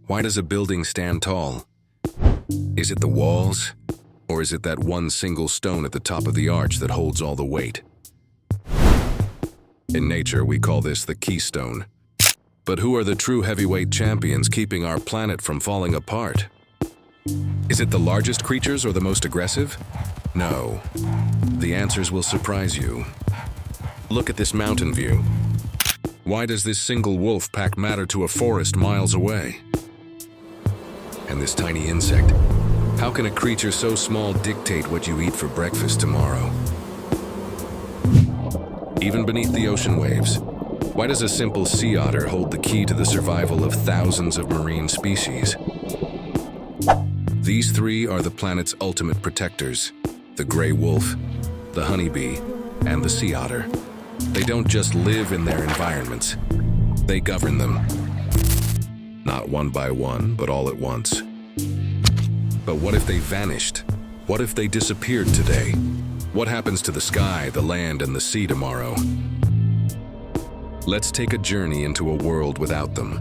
Why does a building stand tall? Is it the walls? Or is it that one single stone at the top of the arch that holds all the weight? In nature, we call this the keystone. But who are the true heavyweight champions keeping our planet from falling apart? Is it the largest creatures or the most aggressive? No. The answers will surprise you. Look at this mountain view. Why does this single wolf pack matter to a forest miles away? And this tiny insect. How can a creature so small dictate what you eat for breakfast tomorrow? Even beneath the ocean waves, why does a simple sea otter hold the key to the survival of thousands of marine species? These three are the planet's ultimate protectors: the gray wolf, the honeybee, and the sea otter. They don't just live in their environments, they govern them. Not one by one, but all at once. But what if they vanished? What if they disappeared today? What happens to the sky, the land, and the sea tomorrow? Let's take a journey into a world without them.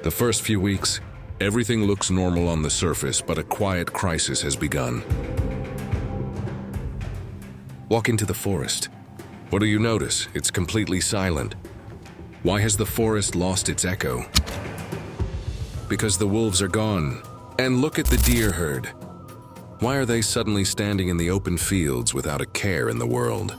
The first few weeks, everything looks normal on the surface, but a quiet crisis has begun. Walk into the forest. What do you notice? It's completely silent. Why has the forest lost its echo? Because the wolves are gone. And look at the deer herd. Why are they suddenly standing in the open fields without a care in the world?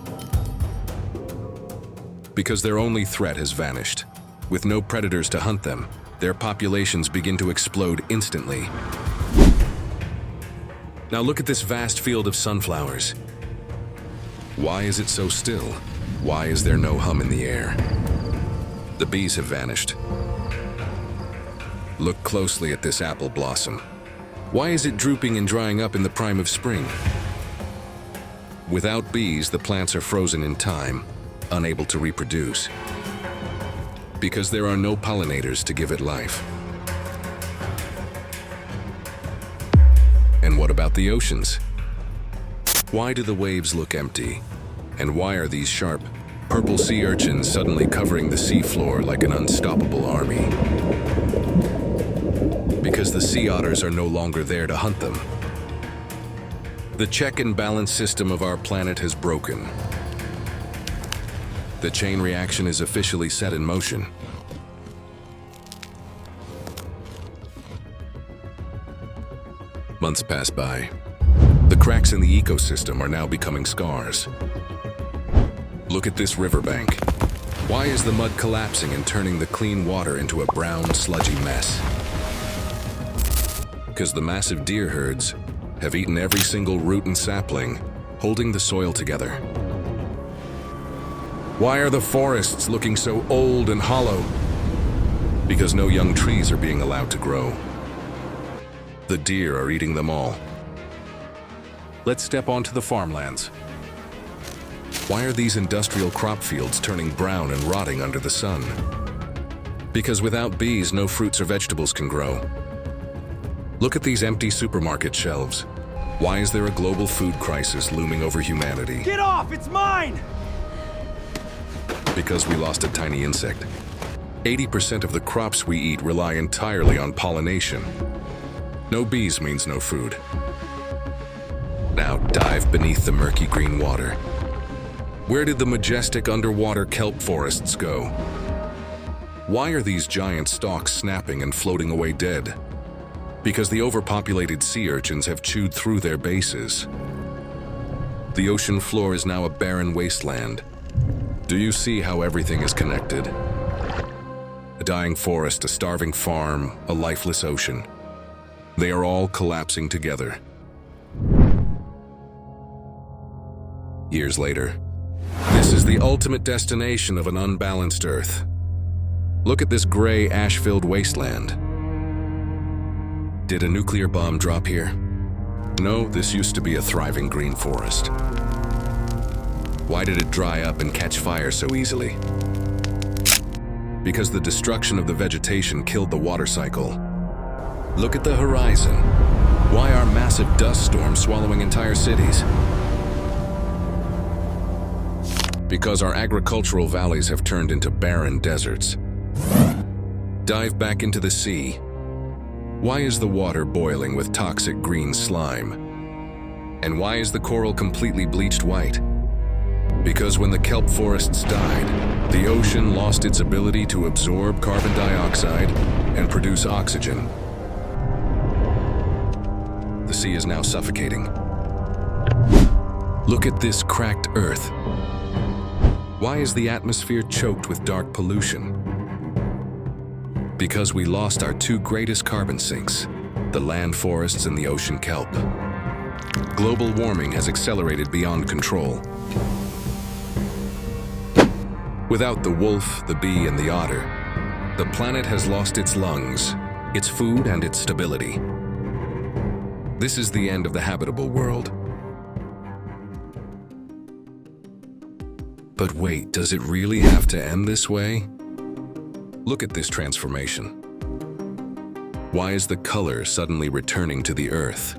Because their only threat has vanished. With no predators to hunt them, their populations begin to explode instantly. Now look at this vast field of sunflowers. Why is it so still? Why is there no hum in the air? The bees have vanished. Look closely at this apple blossom. Why is it drooping and drying up in the prime of spring? Without bees, the plants are frozen in time, unable to reproduce. Because there are no pollinators to give it life. And what about the oceans? Why do the waves look empty? And why are these sharp, purple sea urchins suddenly covering the seafloor like an unstoppable army? Because the sea otters are no longer there to hunt them. The check and balance system of our planet has broken. The chain reaction is officially set in motion. Months pass by. The cracks in the ecosystem are now becoming scars. Look at this riverbank. Why is the mud collapsing and turning the clean water into a brown, sludgy mess? Because the massive deer herds have eaten every single root and sapling, holding the soil together. Why are the forests looking so old and hollow? Because no young trees are being allowed to grow. The deer are eating them all. Let's step onto the farmlands. Why are these industrial crop fields turning brown and rotting under the sun? Because without bees, no fruits or vegetables can grow. Look at these empty supermarket shelves. Why is there a global food crisis looming over humanity? Get off! It's mine! Because we lost a tiny insect. 80% of the crops we eat rely entirely on pollination. No bees means no food. Now dive beneath the murky green water. Where did the majestic underwater kelp forests go? Why are these giant stalks snapping and floating away dead? Because the overpopulated sea urchins have chewed through their bases. The ocean floor is now a barren wasteland. Do you see how everything is connected? A dying forest, a starving farm, a lifeless ocean. They are all collapsing together. Years later, this is the ultimate destination of an unbalanced Earth. Look at this gray, ash-filled wasteland. Did a nuclear bomb drop here? No, this used to be a thriving green forest. Why did it dry up and catch fire so easily? Because the destruction of the vegetation killed the water cycle. Look at the horizon. Why are massive dust storms swallowing entire cities? Because our agricultural valleys have turned into barren deserts. Dive back into the sea. Why is the water boiling with toxic green slime? And why is the coral completely bleached white? Because when the kelp forests died, the ocean lost its ability to absorb carbon dioxide and produce oxygen. The sea is now suffocating. Look at this cracked earth. Why is the atmosphere choked with dark pollution? Because we lost our two greatest carbon sinks, the land forests and the ocean kelp. Global warming has accelerated beyond control. Without the wolf, the bee, and the otter, the planet has lost its lungs, its food, and its stability. This is the end of the habitable world. But wait, does it really have to end this way? Look at this transformation. Why is the color suddenly returning to the earth?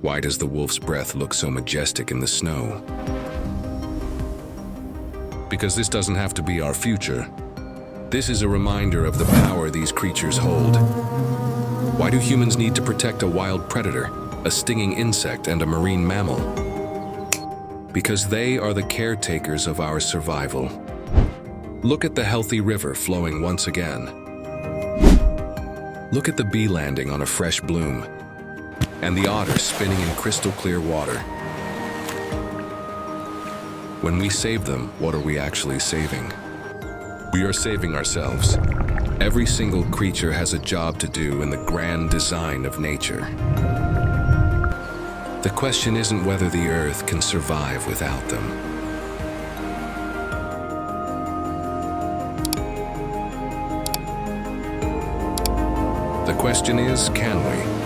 Why does the wolf's breath look so majestic in the snow? Because this doesn't have to be our future. This is a reminder of the power these creatures hold. Why do humans need to protect a wild predator, a stinging insect, and a marine mammal? Because they are the caretakers of our survival. Look at the healthy river flowing once again. Look at the bee landing on a fresh bloom, and the otter spinning in crystal clear water. When we save them, what are we actually saving? We are saving ourselves. Every single creature has a job to do in the grand design of nature. The question isn't whether the earth can survive without them. The question is, can we?